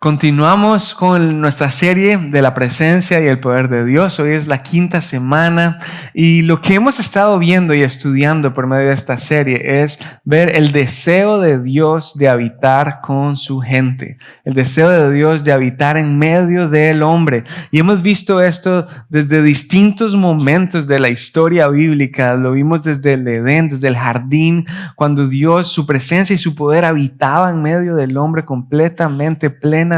Continuamos con nuestra serie de la presencia y el poder de Dios. Hoy es la 5ª semana y lo que hemos estado viendo y estudiando por medio de esta serie es ver el deseo de Dios de habitar con su gente, el deseo de Dios de habitar en medio del hombre. Y hemos visto esto desde distintos momentos de la historia bíblica. Lo vimos desde el Edén, desde el jardín, cuando Dios, su presencia y su poder habitaban en medio del hombre completamente, plenamente.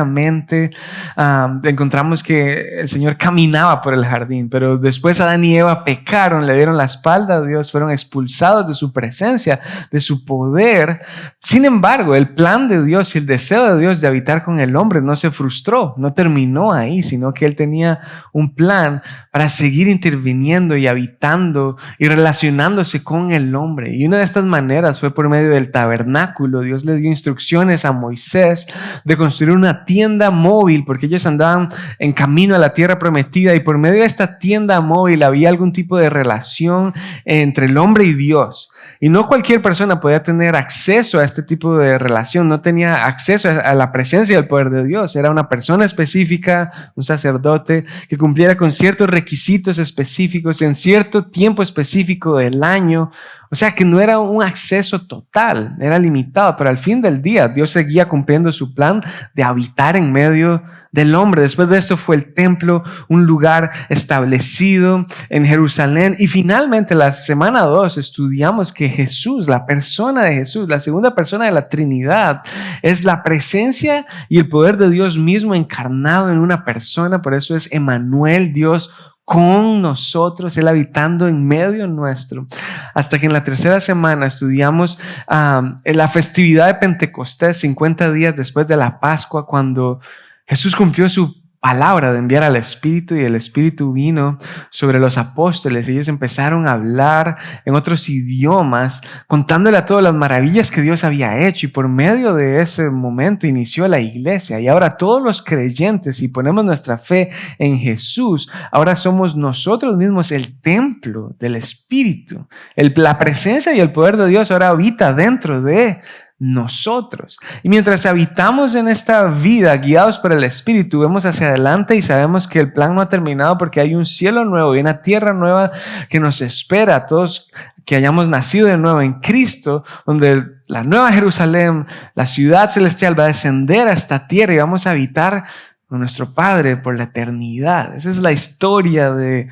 Encontramos que el Señor caminaba por el jardín, pero después Adán y Eva pecaron, le dieron la espalda a Dios, fueron expulsados de su presencia, de su poder. Sin embargo, el plan de Dios y el deseo de Dios de habitar con el hombre no se frustró, no terminó ahí, sino que Él tenía un plan para seguir interviniendo y habitando y relacionándose con el hombre. Y una de estas maneras fue por medio del tabernáculo. Dios le dio instrucciones a Moisés de construir una tienda móvil, porque ellos andaban en camino a la tierra prometida, y por medio de esta tienda móvil había algún tipo de relación entre el hombre y Dios. Y no cualquier persona podía tener acceso a este tipo de relación, no tenía acceso a la presencia y al poder de Dios. Era una persona específica, un sacerdote, que cumpliera con ciertos requisitos específicos en cierto tiempo específico del año. O sea que no era un acceso total, era limitado, pero al fin del día Dios seguía cumpliendo su plan de habitar en medio del hombre. Después de esto fue el templo, un lugar establecido en Jerusalén. Y finalmente la semana 2 estudiamos que Jesús, la persona de Jesús, la segunda persona de la Trinidad, es la presencia y el poder de Dios mismo encarnado en una persona. Por eso es Emmanuel, Dios con nosotros, Él habitando en medio nuestro. Hasta que en la 3ª semana estudiamos la festividad de Pentecostés, 50 días después de la Pascua, cuando Jesús cumplió su palabra de enviar al Espíritu, y el Espíritu vino sobre los apóstoles. Ellos empezaron a hablar en otros idiomas, contándole a todos las maravillas que Dios había hecho, y por medio de ese momento inició la iglesia. Y ahora todos los creyentes, si ponemos nuestra fe en Jesús, ahora somos nosotros mismos el templo del Espíritu. La presencia y el poder de Dios ahora habita dentro de nosotros. Y mientras habitamos en esta vida guiados por el Espíritu, vemos hacia adelante y sabemos que el plan no ha terminado, porque hay un cielo nuevo y una tierra nueva que nos espera a todos que hayamos nacido de nuevo en Cristo, donde la nueva Jerusalén, la ciudad celestial, va a descender a esta tierra y vamos a habitar con nuestro Padre por la eternidad. Esa es la historia de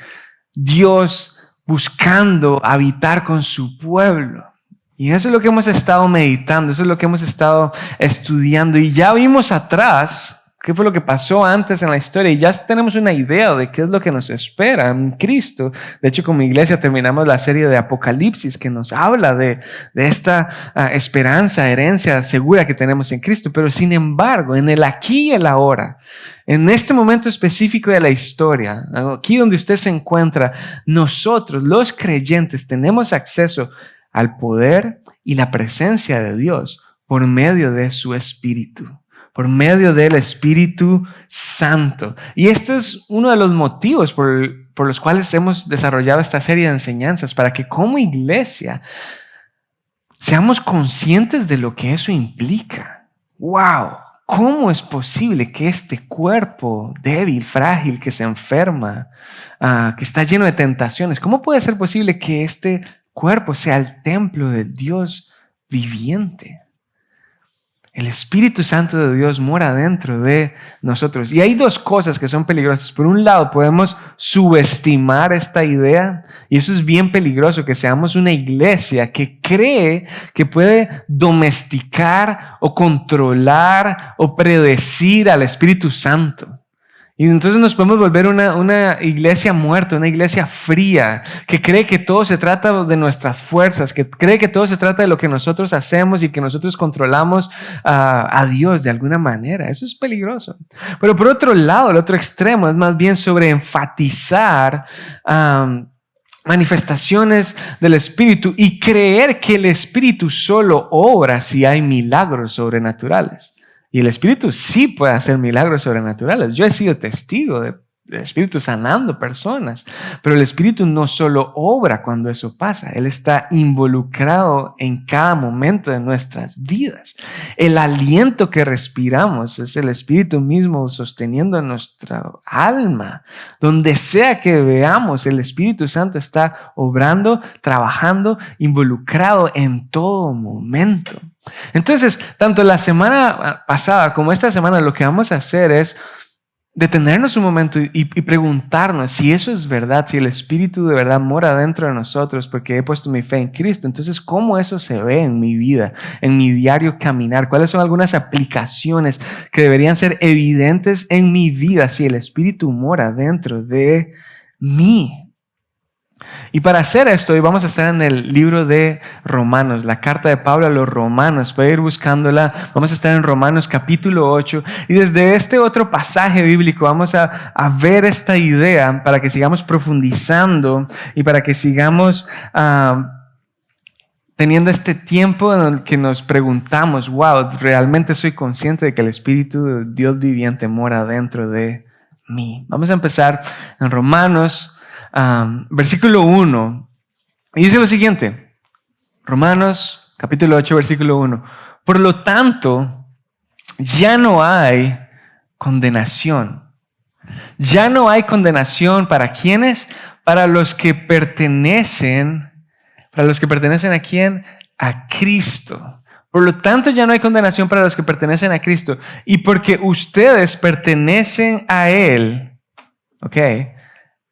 Dios buscando habitar con su pueblo. Y eso es lo que hemos estado meditando, eso es lo que hemos estado estudiando. Y ya vimos atrás qué fue lo que pasó antes en la historia, y ya tenemos una idea de qué es lo que nos espera en Cristo. De hecho, como iglesia terminamos la serie de Apocalipsis, que nos habla de esta esperanza, herencia segura que tenemos en Cristo. Pero sin embargo, en el aquí y el ahora, en este momento específico de la historia, aquí donde usted se encuentra, nosotros, los creyentes, tenemos acceso al poder y la presencia de Dios por medio de su Espíritu, por medio del Espíritu Santo. Y este es uno de los motivos por los cuales hemos desarrollado esta serie de enseñanzas, para que como iglesia seamos conscientes de lo que eso implica. ¡Wow! ¿Cómo es posible que este cuerpo débil, frágil, que se enferma, que está lleno de tentaciones, cómo puede ser posible que este cuerpo sea el templo del Dios viviente? El Espíritu Santo de Dios mora dentro de nosotros. Y hay dos cosas que son peligrosas. Por un lado, podemos subestimar esta idea, y eso es bien peligroso, que seamos una iglesia que cree que puede domesticar o controlar o predecir al Espíritu Santo. Y entonces nos podemos volver una iglesia muerta, una iglesia fría, que cree que todo se trata de nuestras fuerzas, que cree que todo se trata de lo que nosotros hacemos y que nosotros controlamos a Dios de alguna manera. Eso es peligroso. Pero por otro lado, el otro extremo es más bien sobre enfatizar manifestaciones del Espíritu y creer que el Espíritu solo obra si hay milagros sobrenaturales. Y el Espíritu sí puede hacer milagros sobrenaturales. Yo he sido testigo de Espíritu sanando personas. Pero el Espíritu no solo obra cuando eso pasa, Él está involucrado en cada momento de nuestras vidas. El aliento que respiramos es el Espíritu mismo sosteniendo nuestra alma. Donde sea que veamos, el Espíritu Santo está obrando, trabajando, involucrado en todo momento. Entonces, tanto la semana pasada como esta semana, lo que vamos a hacer es detenernos un momento y preguntarnos si eso es verdad, si el Espíritu de verdad mora dentro de nosotros porque he puesto mi fe en Cristo. Entonces, ¿cómo eso se ve en mi vida, en mi diario caminar? ¿Cuáles son algunas aplicaciones que deberían ser evidentes en mi vida si el Espíritu mora dentro de mí? Y para hacer esto, hoy vamos a estar en el libro de Romanos, la carta de Pablo a los Romanos. Puede ir buscándola. Vamos a estar en Romanos capítulo 8. Y desde este otro pasaje bíblico vamos a ver esta idea para que sigamos profundizando y para que sigamos teniendo este tiempo en el que nos preguntamos, wow, realmente soy consciente de que el Espíritu de Dios viviente mora dentro de mí. Vamos a empezar en Romanos versículo 1, y dice lo siguiente, Romanos capítulo 8, versículo 1. Por lo tanto, ya no hay condenación. Ya no hay condenación para ¿quiénes? Para los que pertenecen ¿a quién? A Cristo. Por lo tanto, ya no hay condenación para los que pertenecen a Cristo. Y porque ustedes pertenecen a Él, ¿ok?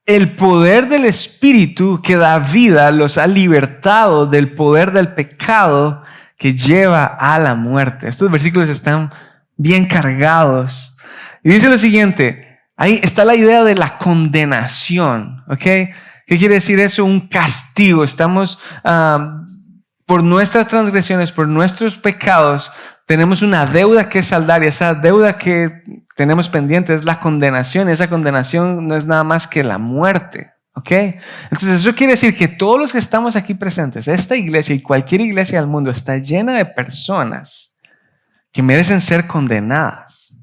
El poder del Espíritu que da vida los ha libertado del poder del pecado que lleva a la muerte. Estos versículos están bien cargados. Y dice lo siguiente, ahí está la idea de la condenación, ¿ok? ¿Qué quiere decir eso? Un castigo. Estamos, por nuestras transgresiones, por nuestros pecados, tenemos una deuda que saldar, y esa deuda que tenemos pendiente es la condenación. Esa condenación no es nada más que la muerte, ¿ok? Entonces eso quiere decir que todos los que estamos aquí presentes, esta iglesia y cualquier iglesia del mundo está llena de personas que merecen ser condenadas.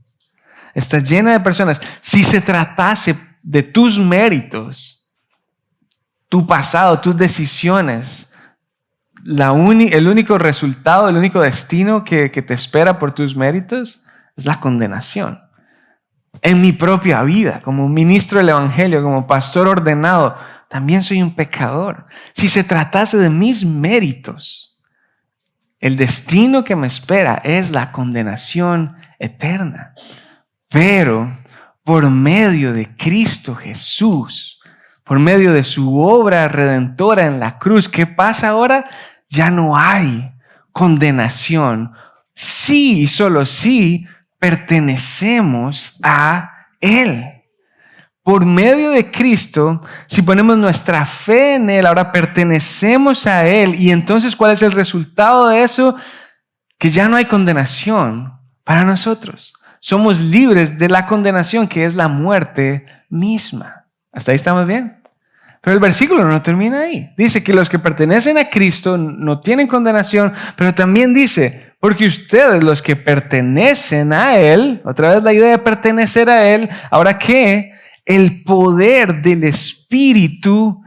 Está llena de personas. Si se tratase de tus méritos, tu pasado, tus decisiones, el único resultado, el único destino que te espera por tus méritos es la condenación. En mi propia vida, como ministro del Evangelio, como pastor ordenado, también soy un pecador. Si se tratase de mis méritos, el destino que me espera es la condenación eterna. Pero por medio de Cristo Jesús, por medio de su obra redentora en la cruz, ¿qué pasa ahora? Ya no hay condenación. Sí y solo sí pertenecemos a Él. Por medio de Cristo, si ponemos nuestra fe en Él, ahora pertenecemos a Él. Y entonces, ¿cuál es el resultado de eso? Que ya no hay condenación para nosotros. Somos libres de la condenación, que es la muerte misma. ¿Hasta ahí estamos bien? Pero el versículo no termina ahí. Dice que los que pertenecen a Cristo no tienen condenación, pero también dice, porque ustedes, los que pertenecen a Él, otra vez la idea de pertenecer a Él, ahora que el poder del Espíritu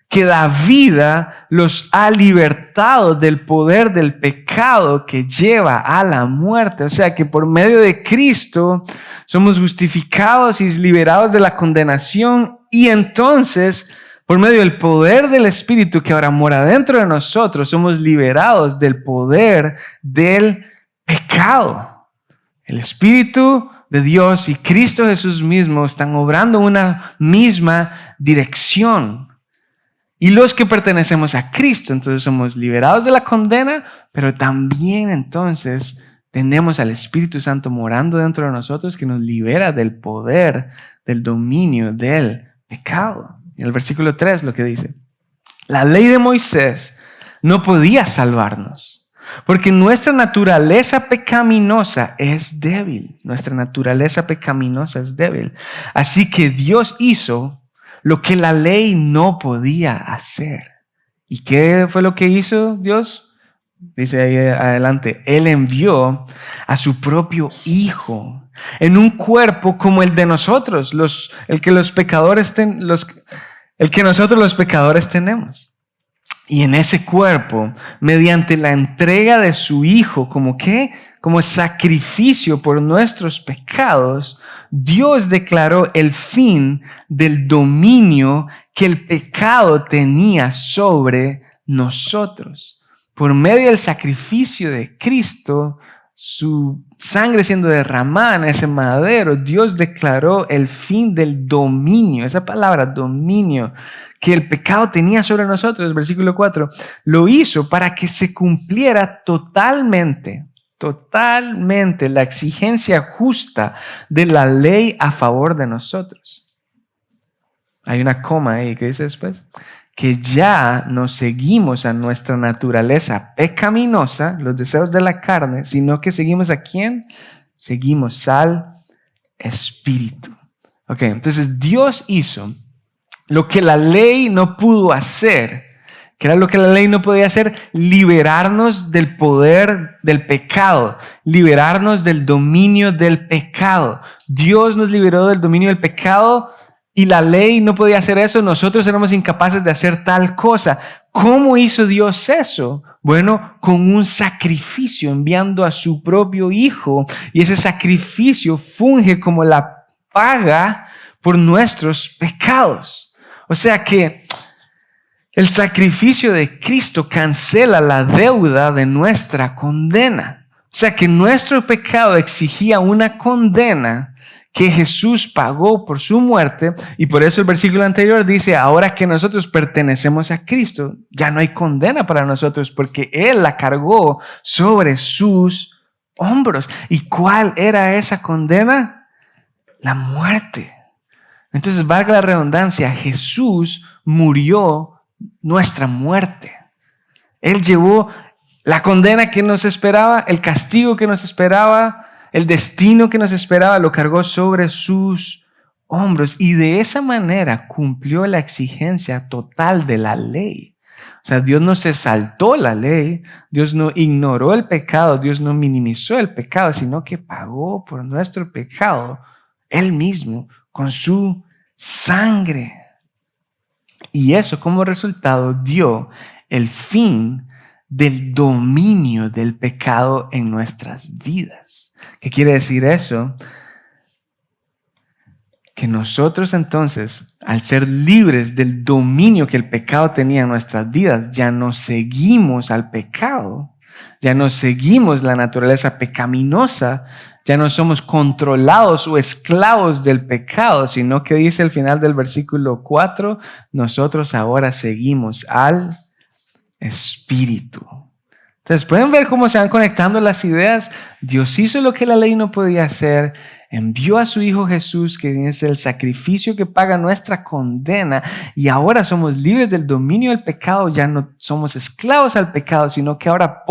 que da vida los ha libertado del poder del pecado que lleva a la muerte. O sea que por medio de Cristo somos justificados y liberados de la condenación, y entonces por medio del poder del Espíritu que ahora mora dentro de nosotros, somos liberados del poder del pecado. El Espíritu de Dios y Cristo Jesús mismo están obrando una misma dirección. Y los que pertenecemos a Cristo, entonces somos liberados de la condena, pero también entonces tenemos al Espíritu Santo morando dentro de nosotros que nos libera del poder, del dominio del pecado. En el versículo 3 lo que dice, la ley de Moisés no podía salvarnos, porque nuestra naturaleza pecaminosa es débil. Nuestra naturaleza pecaminosa es débil. Así que Dios hizo lo que la ley no podía hacer. ¿Y qué fue lo que hizo Dios? Dice ahí adelante, Él envió a su propio Hijo en un cuerpo como el de nosotros, el que nosotros los pecadores tenemos. Y en ese cuerpo, mediante la entrega de su Hijo, como sacrificio por nuestros pecados, Dios declaró el fin del dominio que el pecado tenía sobre nosotros. Por medio del sacrificio de Cristo, su sangre siendo derramada en ese madero, Dios declaró el fin del dominio, esa palabra dominio, que el pecado tenía sobre nosotros. Versículo 4, lo hizo para que se cumpliera totalmente la exigencia justa de la ley a favor de nosotros. Hay una coma ahí, ¿qué dice después? Que ya no seguimos a nuestra naturaleza pecaminosa, los deseos de la carne, sino que seguimos ¿a quién? Seguimos al Espíritu. Ok, entonces Dios hizo lo que la ley no pudo hacer. ¿Qué era lo que la ley no podía hacer? Liberarnos del poder del pecado, liberarnos del dominio del pecado. Dios nos liberó del dominio del pecado. Y la ley no podía hacer eso, nosotros éramos incapaces de hacer tal cosa. ¿Cómo hizo Dios eso? Bueno, con un sacrificio, enviando a su propio Hijo. Y ese sacrificio funge como la paga por nuestros pecados. O sea que el sacrificio de Cristo cancela la deuda de nuestra condena. O sea que nuestro pecado exigía una condena que Jesús pagó por su muerte, y por eso el versículo anterior dice, ahora que nosotros pertenecemos a Cristo, ya no hay condena para nosotros porque Él la cargó sobre sus hombros. ¿Y cuál era esa condena? La muerte. Entonces, valga la redundancia, Jesús murió nuestra muerte. Él llevó la condena que nos esperaba, el castigo que nos esperaba, el destino que nos esperaba, lo cargó sobre sus hombros, y de esa manera cumplió la exigencia total de la ley. O sea, Dios no se saltó la ley, Dios no ignoró el pecado, Dios no minimizó el pecado, sino que pagó por nuestro pecado Él mismo con su sangre. Y eso como resultado dio el fin del dominio del pecado en nuestras vidas. ¿Qué quiere decir eso? Que nosotros entonces, al ser libres del dominio que el pecado tenía en nuestras vidas, ya no seguimos al pecado, ya no seguimos la naturaleza pecaminosa, ya no somos controlados o esclavos del pecado, sino que dice al final del versículo 4, nosotros ahora seguimos al Espíritu. Entonces, ¿pueden ver cómo se van conectando las ideas? Dios hizo lo que la ley no podía hacer, envió a su Hijo Jesús, que es el sacrificio que paga nuestra condena, y ahora somos libres del dominio del pecado, ya no somos esclavos al pecado, sino que ahora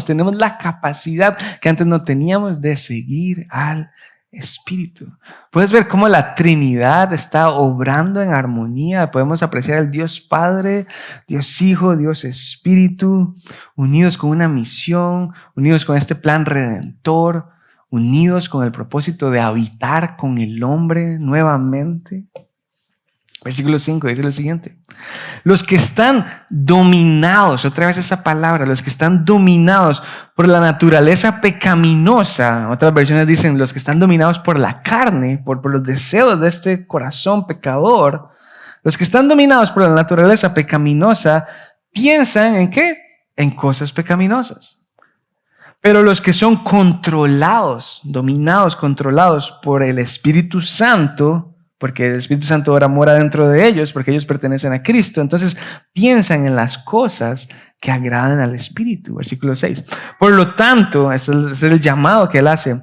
tenemos la capacidad que antes no teníamos de seguir al Espíritu. Puedes ver cómo la Trinidad está obrando en armonía. Podemos apreciar al Dios Padre, Dios Hijo, Dios Espíritu, unidos con una misión, unidos con este plan redentor, unidos con el propósito de habitar con el hombre nuevamente. Versículo 5 dice lo siguiente: los que están dominados, otra vez esa palabra, los que están dominados por la naturaleza pecaminosa, otras versiones dicen los que están dominados por la carne, por los deseos de este corazón pecador, los que están dominados por la naturaleza pecaminosa piensan ¿en qué? En cosas pecaminosas. Pero los que son controlados, dominados, controlados por el Espíritu Santo, porque el Espíritu Santo ahora mora dentro de ellos, porque ellos pertenecen a Cristo, entonces piensan en las cosas que agradan al Espíritu. Versículo 6. Por lo tanto, ese es el llamado que Él hace.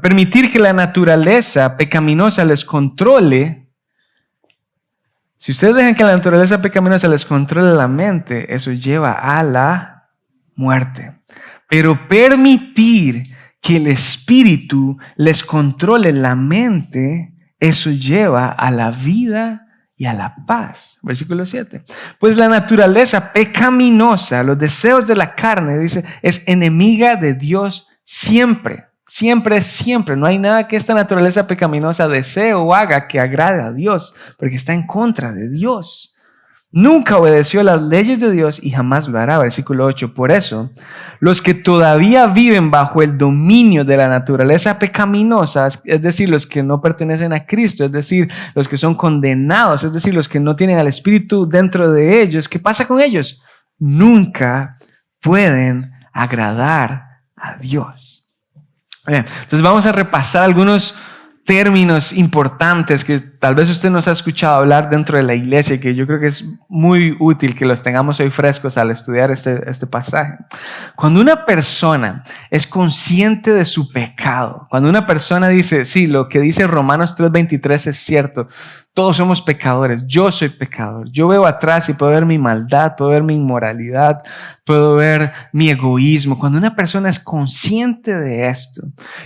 Permitir que la naturaleza pecaminosa les controle. Si ustedes dejan que la naturaleza pecaminosa les controle la mente, eso lleva a la muerte. Pero permitir que el Espíritu les controle la mente, eso lleva a la vida y a la paz. Versículo 7. Pues la naturaleza pecaminosa, los deseos de la carne, dice, es enemiga de Dios siempre. Siempre, siempre. No hay nada que esta naturaleza pecaminosa desee o haga que agrade a Dios, porque está en contra de Dios. Nunca obedeció las leyes de Dios y jamás lo hará. Versículo 8. Por eso, los que todavía viven bajo el dominio de la naturaleza pecaminosa, es decir, los que no pertenecen a Cristo, es decir, los que son condenados, es decir, los que no tienen al Espíritu dentro de ellos, ¿qué pasa con ellos? Nunca pueden agradar a Dios. Bien, entonces vamos a repasar algunos términos importantes que tal vez usted nos ha escuchado hablar dentro de la iglesia y que yo creo que es muy útil que los tengamos hoy frescos al estudiar este pasaje. Cuando una persona es consciente de su pecado, cuando una persona dice, sí, lo que dice Romanos 3:23 es cierto, todos somos pecadores, yo soy pecador, yo veo atrás y puedo ver mi maldad, puedo ver mi inmoralidad, puedo ver mi egoísmo. Cuando una persona es consciente de esto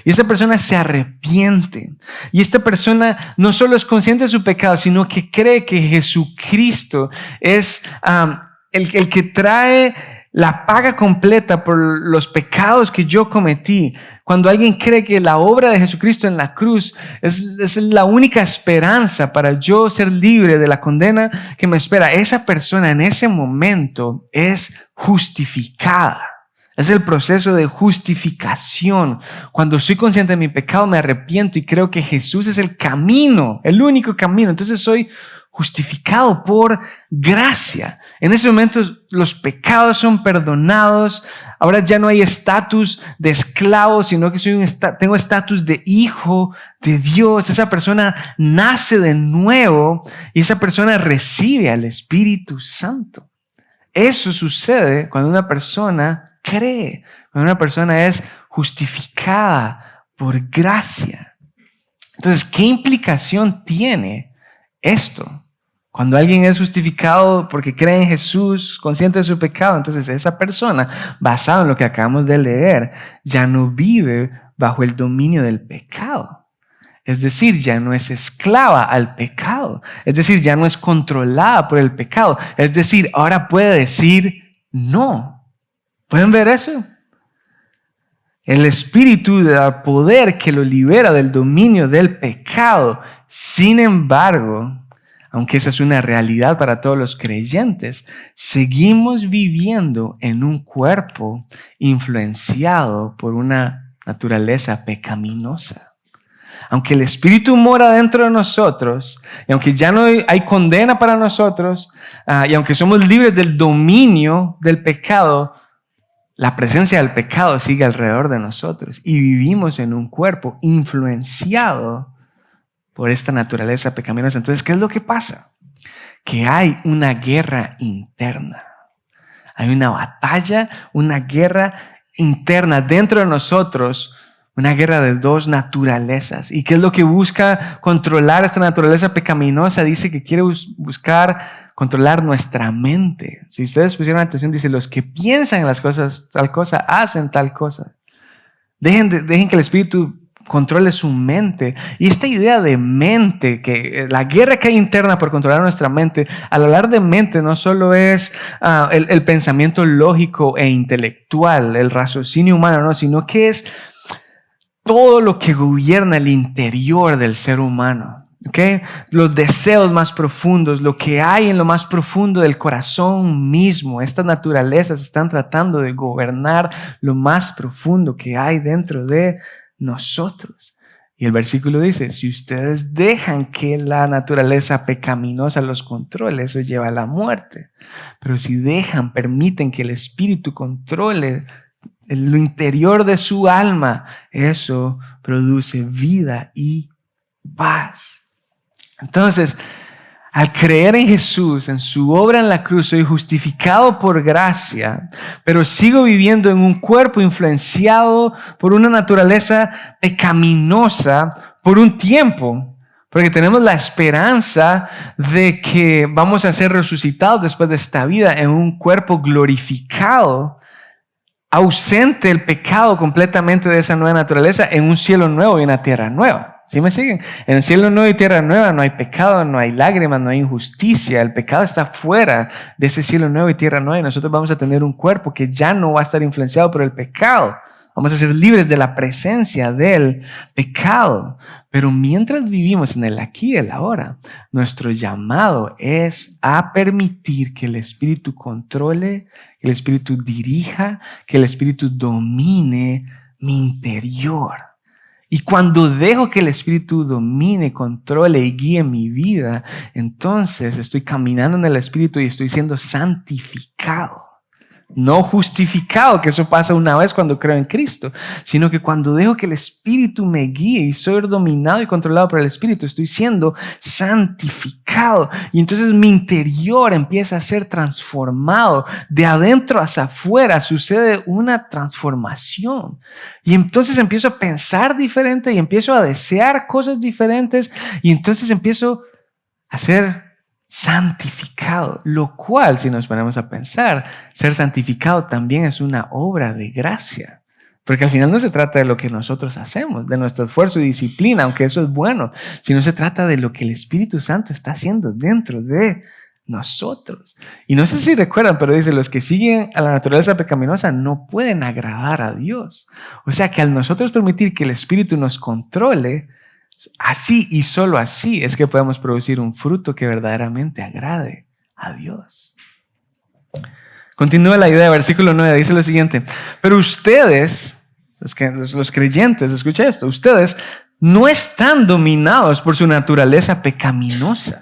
y esa persona se arrepiente y esta persona no solo es consciente de su pecado, sino que cree que Jesucristo es el que trae la paga completa por los pecados que yo cometí. Cuando alguien cree que la obra de Jesucristo en la cruz es la única esperanza para yo ser libre de la condena que me espera, esa persona en ese momento es justificada. Es el proceso de justificación. Cuando soy consciente de mi pecado, me arrepiento y creo que Jesús es el camino, el único camino. Entonces soy justificado por gracia. En ese momento los pecados son perdonados. Ahora ya no hay estatus de esclavo, sino que tengo estatus de hijo de Dios. Esa persona nace de nuevo y esa persona recibe al Espíritu Santo. Eso sucede cuando una persona cree, cuando una persona es justificada por gracia. Entonces, ¿qué implicación tiene esto? Cuando alguien es justificado porque cree en Jesús, consciente de su pecado, entonces esa persona, basado en lo que acabamos de leer, ya no vive bajo el dominio del pecado. Es decir, ya no es esclava al pecado. Es decir, ya no es controlada por el pecado. Es decir, ahora puede decir no. ¿Pueden ver eso? El Espíritu da poder que lo libera del dominio del pecado. Sin embargo, aunque esa es una realidad para todos los creyentes, seguimos viviendo en un cuerpo influenciado por una naturaleza pecaminosa. Aunque el Espíritu mora dentro de nosotros, y aunque ya no hay condena para nosotros, y aunque somos libres del dominio del pecado, la presencia del pecado sigue alrededor de nosotros y vivimos en un cuerpo influenciado por esta naturaleza pecaminosa. Entonces, ¿qué es lo que pasa? Que hay una guerra interna. Hay una batalla, una guerra interna dentro de nosotros, una guerra de dos naturalezas. ¿Y qué es lo que busca controlar esta naturaleza pecaminosa? Dice que quiere buscar controlar nuestra mente. Si ustedes pusieron atención, dice, los que piensan en las cosas, tal cosa, hacen tal cosa. Dejen que el Espíritu controle su mente. Y esta idea de mente, que la guerra que hay interna por controlar nuestra mente, al hablar de mente no solo es el pensamiento lógico e intelectual, el raciocinio humano, no, sino que es todo lo que gobierna el interior del ser humano. ¿Okay? Los deseos más profundos, lo que hay en lo más profundo del corazón mismo. Estas naturalezas están tratando de gobernar lo más profundo que hay dentro de nosotros. Y el versículo dice, si ustedes dejan que la naturaleza pecaminosa los controle, eso lleva a la muerte. Pero si permiten que el Espíritu controle lo interior de su alma, eso produce vida y paz. Entonces, al creer en Jesús, en su obra en la cruz, soy justificado por gracia, pero sigo viviendo en un cuerpo influenciado por una naturaleza pecaminosa por un tiempo, porque tenemos la esperanza de que vamos a ser resucitados después de esta vida en un cuerpo glorificado, ausente el pecado completamente de esa nueva naturaleza, en un cielo nuevo y una tierra nueva. ¿Sí me siguen? En el cielo nuevo y tierra nueva no hay pecado, no hay lágrimas, no hay injusticia. El pecado está fuera de ese cielo nuevo y tierra nueva y nosotros vamos a tener un cuerpo que ya no va a estar influenciado por el pecado. Vamos a ser libres de la presencia del pecado. Pero mientras vivimos en el aquí y el ahora, nuestro llamado es a permitir que el Espíritu controle, que el Espíritu dirija, que el Espíritu domine mi interior. Y cuando dejo que el Espíritu domine, controle y guíe mi vida, entonces estoy caminando en el Espíritu y estoy siendo santificado. No justificado, que eso pasa una vez cuando creo en Cristo, sino que cuando dejo que el Espíritu me guíe y soy dominado y controlado por el Espíritu, estoy siendo santificado. Y entonces mi interior empieza a ser transformado. De adentro hacia afuera sucede una transformación. Y entonces empiezo a pensar diferente y empiezo a desear cosas diferentes. Y entonces empiezo a ser santificado, lo cual, si nos ponemos a pensar, ser santificado también es una obra de gracia, porque al final no se trata de lo que nosotros hacemos, de nuestro esfuerzo y disciplina, aunque eso es bueno, sino se trata de lo que el Espíritu Santo está haciendo dentro de nosotros. Y no sé si recuerdan, pero dice, los que siguen a la naturaleza pecaminosa no pueden agradar a Dios. O sea que al nosotros permitir que el Espíritu nos controle, así y solo así es que podemos producir un fruto que verdaderamente agrade a Dios. Continúa la idea, versículo 9, dice lo siguiente: pero ustedes, los creyentes, escucha esto, ustedes no están dominados por su naturaleza pecaminosa.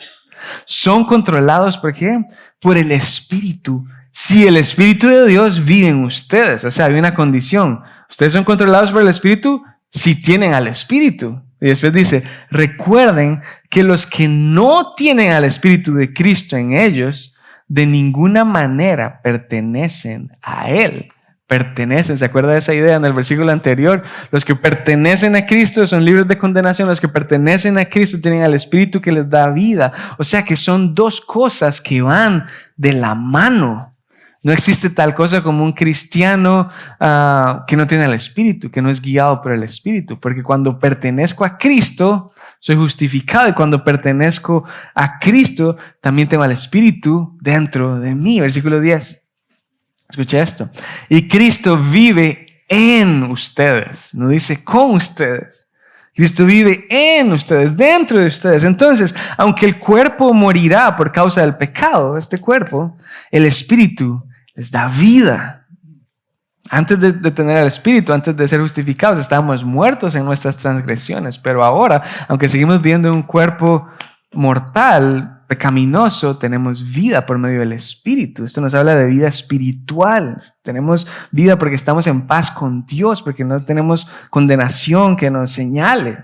Son controlados, ¿por qué? Por el Espíritu. Si el Espíritu de Dios vive en ustedes, o sea, hay una condición. Ustedes son controlados por el Espíritu si tienen al Espíritu. Y después dice, recuerden que los que no tienen al Espíritu de Cristo en ellos, de ninguna manera pertenecen a Él. Pertenecen, ¿se acuerda de esa idea en el versículo anterior? Los que pertenecen a Cristo son libres de condenación. Los que pertenecen a Cristo tienen al Espíritu que les da vida. O sea que son dos cosas que van de la mano. No existe tal cosa como un cristiano que no tiene el Espíritu, que no es guiado por el Espíritu. Porque cuando pertenezco a Cristo, soy justificado. Y cuando pertenezco a Cristo, también tengo al Espíritu dentro de mí. Versículo 10. Escucha esto. Y Cristo vive en ustedes. No dice con ustedes. Cristo vive en ustedes, dentro de ustedes. Entonces, aunque el cuerpo morirá por causa del pecado, este cuerpo, el Espíritu les da vida. Antes de tener el Espíritu, antes de ser justificados, estábamos muertos en nuestras transgresiones. Pero ahora, aunque seguimos viviendo un cuerpo mortal, pecaminoso, tenemos vida por medio del Espíritu. Esto nos habla de vida espiritual. Tenemos vida porque estamos en paz con Dios, porque no tenemos condenación que nos señale.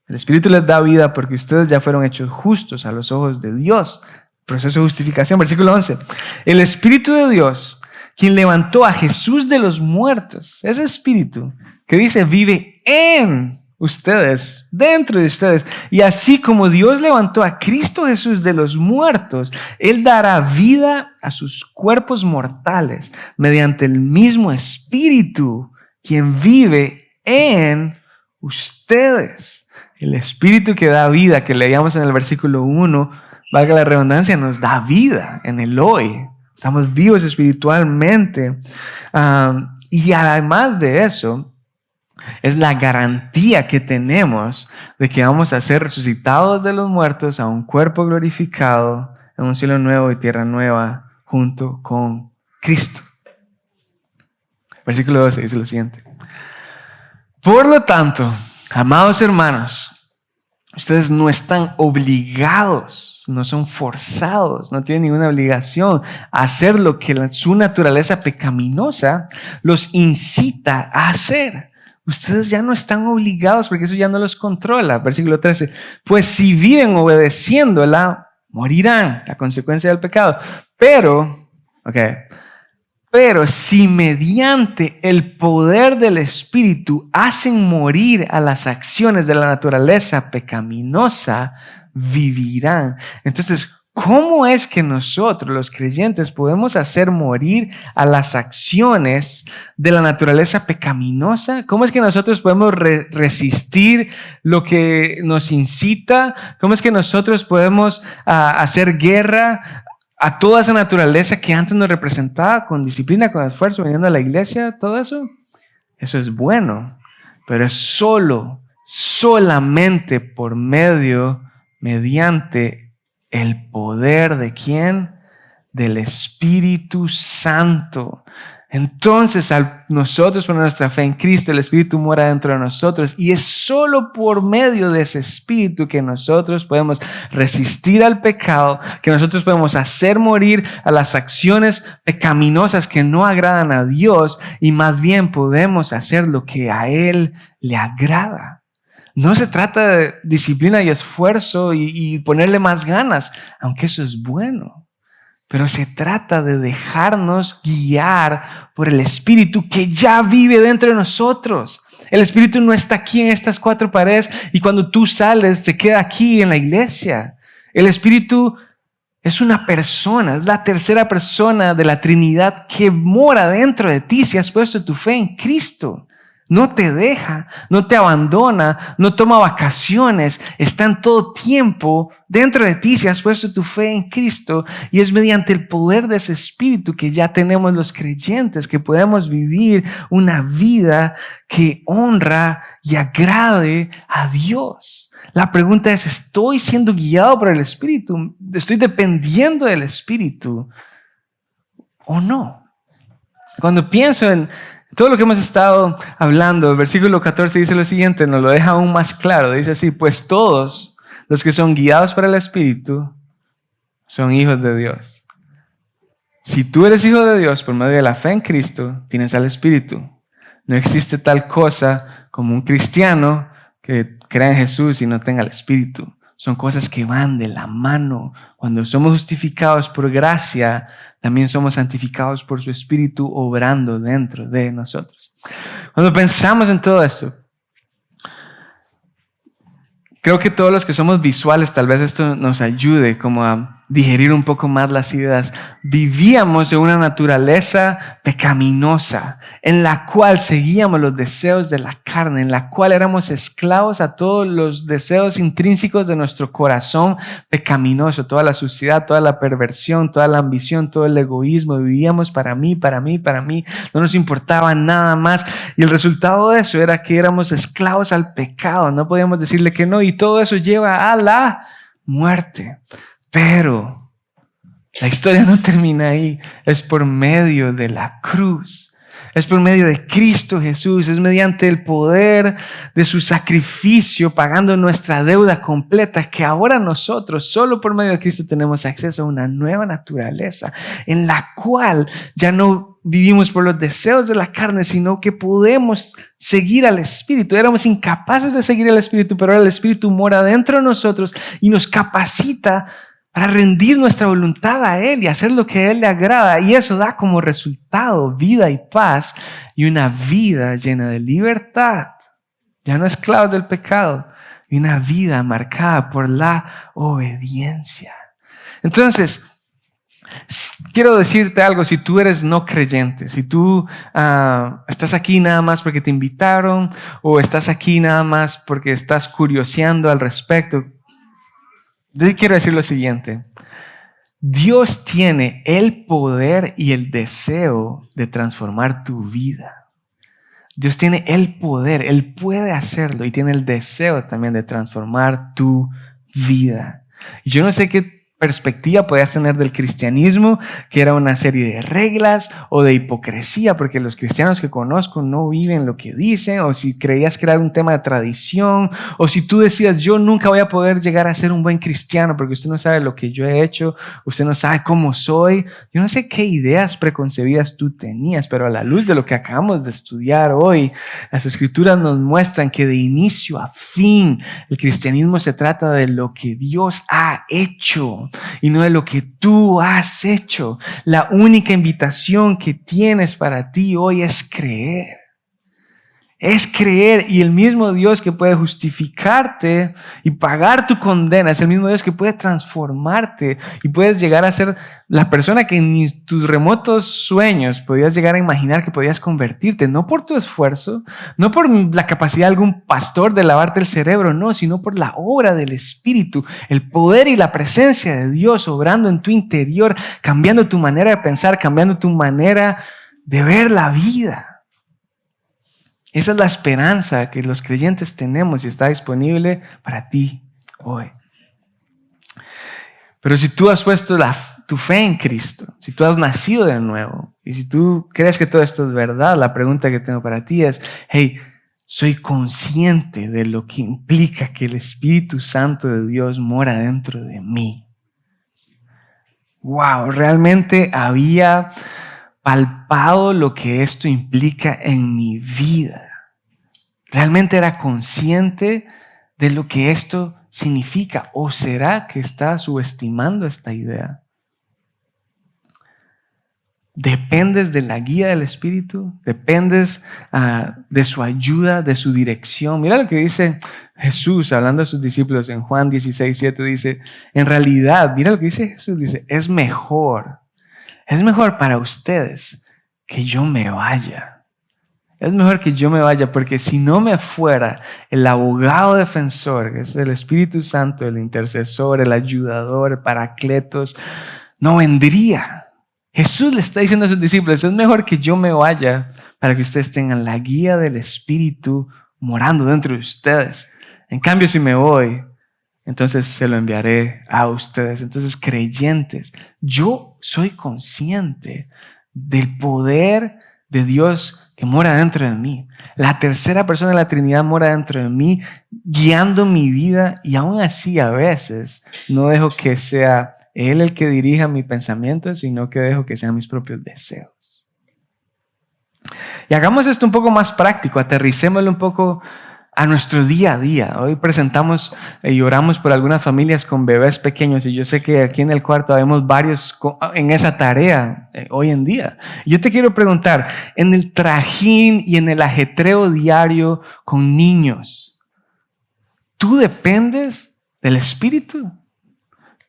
El Espíritu les da vida porque ustedes ya fueron hechos justos a los ojos de Dios. Proceso de justificación, versículo 11. El Espíritu de Dios, quien levantó a Jesús de los muertos, ese Espíritu que dice vive en ustedes, dentro de ustedes. Y así como Dios levantó a Cristo Jesús de los muertos, Él dará vida a sus cuerpos mortales mediante el mismo Espíritu, quien vive en ustedes. El Espíritu que da vida, que leíamos en el versículo 1, valga la redundancia, nos da vida en el hoy. Estamos vivos espiritualmente. Y además de eso, es la garantía que tenemos de que vamos a ser resucitados de los muertos a un cuerpo glorificado, en un cielo nuevo y tierra nueva, junto con Cristo. Versículo 12 dice lo siguiente. Por lo tanto, amados hermanos, ustedes no están obligados, no son forzados, no tienen ninguna obligación a hacer lo que su naturaleza pecaminosa los incita a hacer. Ustedes ya no están obligados porque eso ya no los controla. Versículo 13. Pues si viven obedeciéndola, morirán, la consecuencia del pecado. Pero si mediante el poder del Espíritu hacen morir a las acciones de la naturaleza pecaminosa, vivirán. Entonces, ¿Cómo es que nosotros, los creyentes, podemos hacer morir a las acciones de la naturaleza pecaminosa? ¿Cómo es que nosotros podemos resistir lo que nos incita? ¿Cómo es que nosotros podemos hacer guerra a toda esa naturaleza que antes nos representaba con disciplina, con esfuerzo, viniendo a la iglesia? Todo eso, eso es bueno, pero es solamente por mediante el poder ¿de quién? Del Espíritu Santo. Entonces, al nosotros poner nuestra fe en Cristo, el Espíritu mora dentro de nosotros y es solo por medio de ese Espíritu que nosotros podemos resistir al pecado, que nosotros podemos hacer morir a las acciones pecaminosas que no agradan a Dios y más bien podemos hacer lo que a Él le agrada. No se trata de disciplina y esfuerzo y ponerle más ganas, aunque eso es bueno. Pero se trata de dejarnos guiar por el Espíritu que ya vive dentro de nosotros. El Espíritu no está aquí en estas cuatro paredes y cuando tú sales se queda aquí en la iglesia. El Espíritu es una persona, es la tercera persona de la Trinidad que mora dentro de ti si has puesto tu fe en Cristo. No te deja, no te abandona, no toma vacaciones, está en todo tiempo dentro de ti si has puesto tu fe en Cristo y es mediante el poder de ese Espíritu que ya tenemos los creyentes que podemos vivir una vida que honra y agrade a Dios. La pregunta es, ¿estoy siendo guiado por el Espíritu? ¿Estoy dependiendo del Espíritu o no? Cuando pienso en todo lo que hemos estado hablando, el versículo 14 dice lo siguiente, nos lo deja aún más claro. Dice así, pues todos los que son guiados por el Espíritu son hijos de Dios. Si tú eres hijo de Dios por medio de la fe en Cristo, tienes al Espíritu. No existe tal cosa como un cristiano que crea en Jesús y no tenga el Espíritu. Son cosas que van de la mano. Cuando somos justificados por gracia, también somos santificados por su Espíritu obrando dentro de nosotros. Cuando pensamos en todo esto, creo que todos los que somos visuales, tal vez esto nos ayude como a digerir un poco más las ideas. Vivíamos en una naturaleza pecaminosa, en la cual seguíamos los deseos de la carne, en la cual éramos esclavos a todos los deseos intrínsecos de nuestro corazón pecaminoso, toda la suciedad, toda la perversión, toda la ambición, todo el egoísmo. Vivíamos para mí, no nos importaba nada más. Y el resultado de eso era que éramos esclavos al pecado, no podíamos decirle que no, y todo eso lleva a la muerte. Pero la historia no termina ahí, es por medio de la cruz, es por medio de Cristo Jesús, es mediante el poder de su sacrificio pagando nuestra deuda completa que ahora nosotros, solo por medio de Cristo, tenemos acceso a una nueva naturaleza en la cual ya no vivimos por los deseos de la carne, sino que podemos seguir al Espíritu. Éramos incapaces de seguir al Espíritu, pero ahora el Espíritu mora dentro de nosotros y nos capacita para rendir nuestra voluntad a Él y hacer lo que a Él le agrada. Y eso da como resultado vida y paz y una vida llena de libertad. Ya no esclavos del pecado, y una vida marcada por la obediencia. Entonces, quiero decirte algo, si tú eres no creyente, si tú estás aquí nada más porque te invitaron o estás aquí nada más porque estás curioseando al respecto, yo quiero decir lo siguiente. Dios tiene el poder y el deseo de transformar tu vida. Dios tiene el poder, Él puede hacerlo y tiene el deseo también de transformar tu vida. Y yo no sé qué perspectiva podías tener del cristianismo, que era una serie de reglas o de hipocresía, porque los cristianos que conozco no viven lo que dicen, o si creías que era un tema de tradición, o si tú decías, yo nunca voy a poder llegar a ser un buen cristiano porque usted no sabe lo que yo he hecho, usted no sabe cómo soy. Yo no sé qué ideas preconcebidas tú tenías, pero a la luz de lo que acabamos de estudiar hoy, las Escrituras nos muestran que de inicio a fin el cristianismo se trata de lo que Dios ha hecho y no de lo que tú has hecho. La única invitación que tienes para ti hoy es creer. Es creer, y el mismo Dios que puede justificarte y pagar tu condena es el mismo Dios que puede transformarte y puedes llegar a ser la persona que ni tus remotos sueños podías llegar a imaginar que podías convertirte, no por tu esfuerzo, no por la capacidad de algún pastor de lavarte el cerebro, no, sino por la obra del Espíritu, el poder y la presencia de Dios obrando en tu interior, cambiando tu manera de pensar, cambiando tu manera de ver la vida. Esa es la esperanza que los creyentes tenemos y está disponible para ti hoy. Pero si tú has puesto tu fe en Cristo, si tú has nacido de nuevo y si tú crees que todo esto es verdad, la pregunta que tengo para ti es, hey, ¿soy consciente de lo que implica que el Espíritu Santo de Dios mora dentro de mí? Wow, realmente había palpado lo que esto implica en mi vida. ¿Realmente era consciente de lo que esto significa? ¿O será que está subestimando esta idea? ¿Dependes de la guía del Espíritu? ¿Dependes de su ayuda, de su dirección? Mira lo que dice Jesús hablando a sus discípulos en Juan 16:7. Dice, en realidad, mira lo que dice Jesús. Dice, es mejor para ustedes que yo me vaya. Es mejor que yo me vaya, porque si no me fuera, el abogado defensor, que es el Espíritu Santo, el intercesor, el ayudador, el paracletos, no vendría. Jesús le está diciendo a sus discípulos, es mejor que yo me vaya para que ustedes tengan la guía del Espíritu morando dentro de ustedes. En cambio, si me voy, entonces se lo enviaré a ustedes. Entonces, creyentes, yo soy consciente del poder de Dios que mora dentro de mí. La tercera persona de la Trinidad mora dentro de mí, guiando mi vida, y aún así a veces no dejo que sea Él el que dirija mi pensamiento, sino que dejo que sean mis propios deseos. Y hagamos esto un poco más práctico, aterricémoslo un poco a nuestro día a día. Hoy presentamos y oramos por algunas familias con bebés pequeños y yo sé que aquí en el cuarto vemos varios en esa tarea hoy en día. Yo te quiero preguntar, en el trajín y en el ajetreo diario con niños, ¿tú dependes del Espíritu?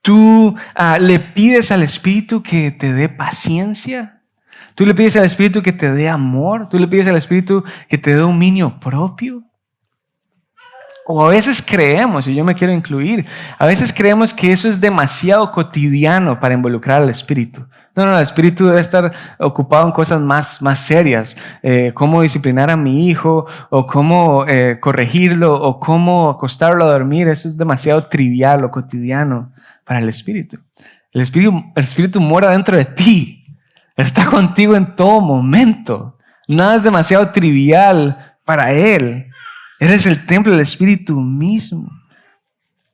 ¿Tú le pides al Espíritu que te dé paciencia? ¿Tú le pides al Espíritu que te dé amor? ¿Tú le pides al Espíritu que te dé dominio propio? O a veces creemos, y yo me quiero incluir, a veces creemos que eso es demasiado cotidiano para involucrar al Espíritu. No, el Espíritu debe estar ocupado en cosas más serias, cómo disciplinar a mi hijo, o cómo corregirlo, o cómo acostarlo a dormir. Eso es demasiado trivial o cotidiano para el Espíritu. El Espíritu mora dentro de ti, está contigo en todo momento. Nada es demasiado trivial para Él. Eres el templo del Espíritu mismo.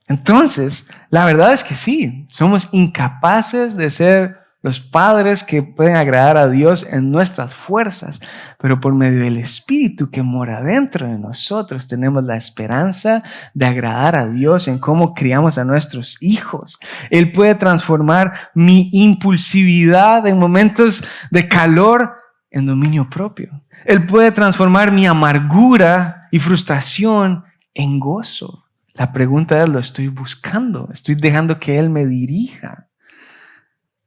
Entonces, la verdad es que sí, somos incapaces de ser los padres que pueden agradar a Dios en nuestras fuerzas, pero por medio del Espíritu que mora dentro de nosotros tenemos la esperanza de agradar a Dios en cómo criamos a nuestros hijos. Él puede transformar mi impulsividad en momentos de calor en dominio propio. Él puede transformar mi amargura y frustración en gozo. La pregunta es, ¿lo estoy buscando? ¿Estoy dejando que Él me dirija?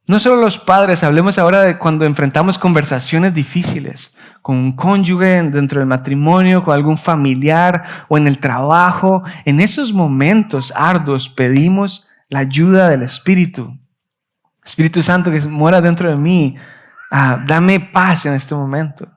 No solo los padres, hablemos ahora de cuando enfrentamos conversaciones difíciles con un cónyuge dentro del matrimonio, con algún familiar o en el trabajo. En esos momentos arduos pedimos la ayuda del Espíritu. Espíritu Santo que mora dentro de mí, dame paz en este momento.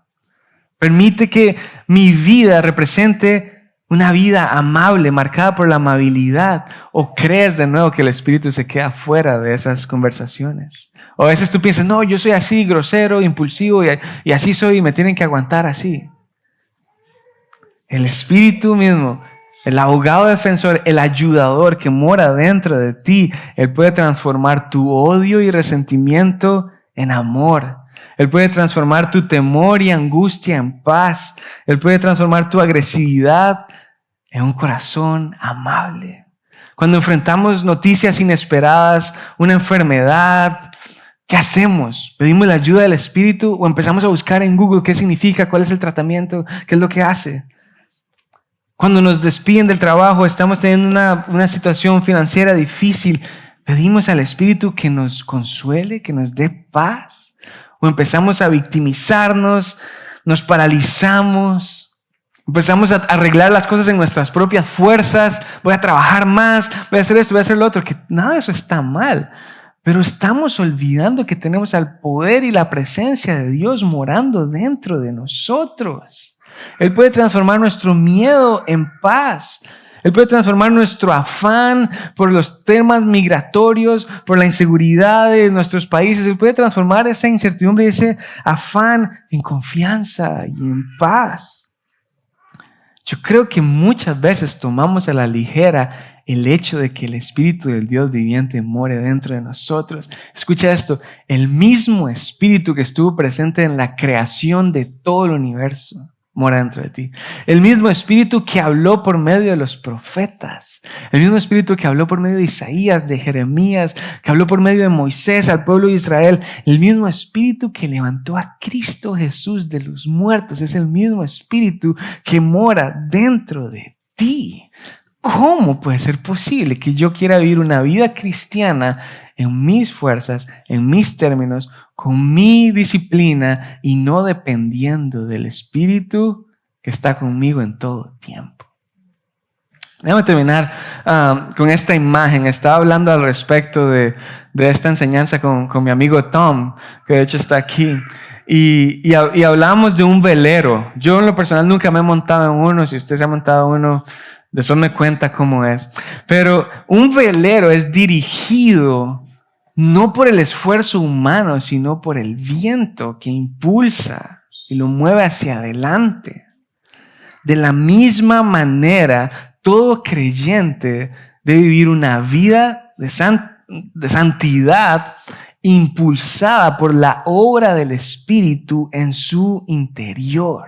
Permite que mi vida represente una vida amable, marcada por la amabilidad. ¿O crees de nuevo que el Espíritu se queda fuera de esas conversaciones? O a veces tú piensas, no, yo soy así, grosero, impulsivo, y así soy y me tienen que aguantar así. El Espíritu mismo, el abogado defensor, el ayudador que mora dentro de ti, Él puede transformar tu odio y resentimiento en amor. Él puede transformar tu temor y angustia en paz. Él puede transformar tu agresividad en un corazón amable. Cuando enfrentamos noticias inesperadas, una enfermedad, ¿Qué hacemos? ¿Pedimos la ayuda del Espíritu o empezamos a buscar en Google qué significa, cuál es el tratamiento, qué es lo que hace? Cuando nos despiden del trabajo, estamos teniendo una situación financiera difícil, ¿pedimos al Espíritu que nos consuele, que nos dé paz? ¿O empezamos a victimizarnos, nos paralizamos, empezamos a arreglar las cosas en nuestras propias fuerzas? Voy a trabajar más, voy a hacer esto, voy a hacer lo otro, que nada de eso está mal. Pero estamos olvidando que tenemos al poder y la presencia de Dios morando dentro de nosotros. Él puede transformar nuestro miedo en paz. Él puede transformar nuestro afán por los temas migratorios, por la inseguridad de nuestros países. Él puede transformar esa incertidumbre y ese afán en confianza y en paz. Yo creo que muchas veces tomamos a la ligera el hecho de que el Espíritu del Dios viviente more dentro de nosotros. Escucha esto, el mismo Espíritu que estuvo presente en la creación de todo el universo mora dentro de ti. El mismo Espíritu que habló por medio de los profetas. El mismo Espíritu que habló por medio de Isaías, de Jeremías, que habló por medio de Moisés al pueblo de Israel. El mismo Espíritu que levantó a Cristo Jesús de los muertos. Es el mismo Espíritu que mora dentro de ti. ¿Cómo puede ser posible que yo quiera vivir una vida cristiana en mis fuerzas, en mis términos, con mi disciplina y no dependiendo del Espíritu que está conmigo en todo tiempo? Déjame terminar con esta imagen. Estaba hablando al respecto de esta enseñanza con mi amigo Tom, que de hecho está aquí. Y hablábamos de un velero. Yo en lo personal nunca me he montado en uno. Si usted se ha montado en uno, después me cuenta cómo es. Pero un velero es dirigido no por el esfuerzo humano, sino por el viento que impulsa y lo mueve hacia adelante. De la misma manera, todo creyente debe vivir una vida de santidad impulsada por la obra del Espíritu en su interior.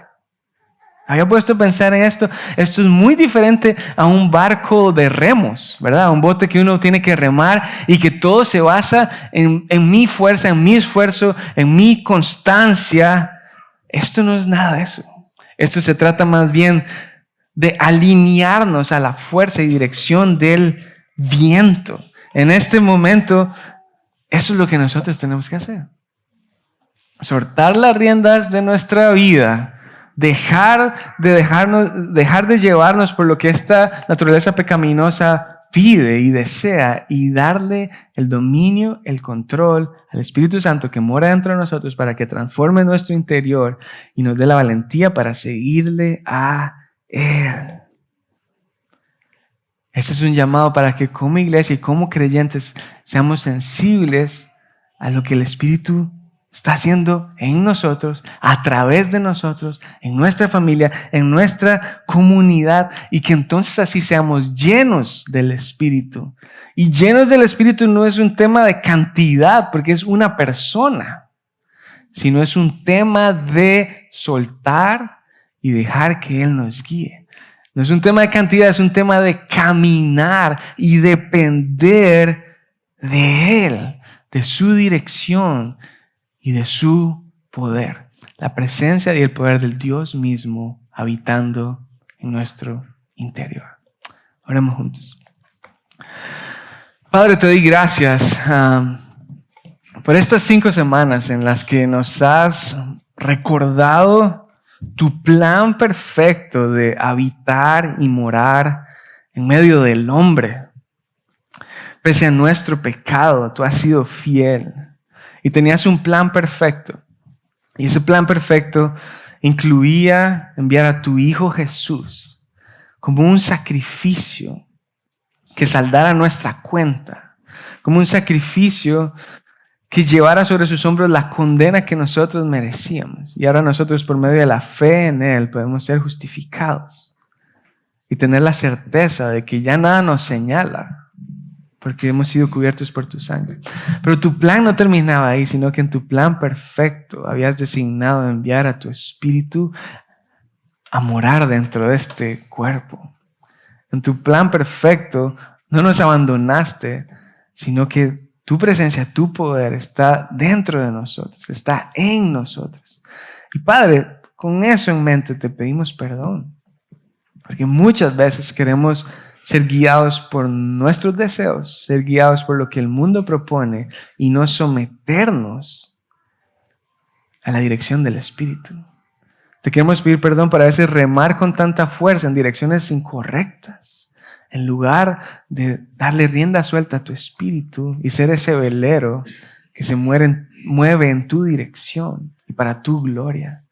Había puesto a pensar en esto. Esto es muy diferente a un barco de remos, ¿verdad? Un bote que uno tiene que remar y que todo se basa en mi fuerza, en mi esfuerzo, en mi constancia. Esto no es nada de eso. Esto se trata más bien de alinearnos a la fuerza y dirección del viento. En este momento, eso es lo que nosotros tenemos que hacer. Soltar las riendas de nuestra vida. Dejar de llevarnos por lo que esta naturaleza pecaminosa pide y desea y darle el dominio, el control al Espíritu Santo que mora dentro de nosotros para que transforme nuestro interior y nos dé la valentía para seguirle a Él. Este es un llamado para que como iglesia y como creyentes seamos sensibles a lo que el Espíritu está haciendo en nosotros, a través de nosotros, en nuestra familia, en nuestra comunidad, y que entonces así seamos llenos del Espíritu. Y llenos del Espíritu no es un tema de cantidad, porque es una persona, sino es un tema de soltar y dejar que Él nos guíe. No es un tema de cantidad, es un tema de caminar y depender de Él, de su dirección y de su poder, la presencia y el poder del Dios mismo habitando en nuestro interior. Oremos juntos. Padre, te doy gracias por estas 5 semanas en las que nos has recordado tu plan perfecto de habitar y morar en medio del hombre. Pese a nuestro pecado, tú has sido fiel. Y tenías un plan perfecto. Y ese plan perfecto incluía enviar a tu Hijo Jesús como un sacrificio que saldara nuestra cuenta. Como un sacrificio que llevara sobre sus hombros la condena que nosotros merecíamos. Y ahora nosotros, por medio de la fe en Él, podemos ser justificados. Y tener la certeza de que ya nada nos señala, porque hemos sido cubiertos por tu sangre. Pero tu plan no terminaba ahí, sino que en tu plan perfecto habías designado enviar a tu Espíritu a morar dentro de este cuerpo. En tu plan perfecto no nos abandonaste, sino que Tu presencia, tu poder está dentro de nosotros, está en nosotros. Y Padre, con eso en mente te pedimos perdón. Porque muchas veces queremos ser guiados por nuestros deseos, ser guiados por lo que el mundo propone y no someternos a la dirección del Espíritu. Te queremos pedir perdón por a veces remar con tanta fuerza en direcciones incorrectas, en lugar de darle rienda suelta a tu espíritu y ser ese velero que se mueve en tu dirección y para tu gloria.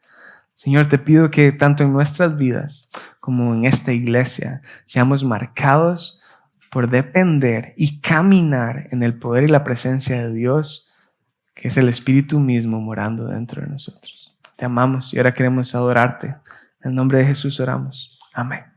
Señor, te pido que tanto en nuestras vidas como en esta iglesia seamos marcados por depender y caminar en el poder y la presencia de Dios, que es el Espíritu mismo morando dentro de nosotros. Te amamos y ahora queremos adorarte. En el nombre de Jesús oramos. Amén.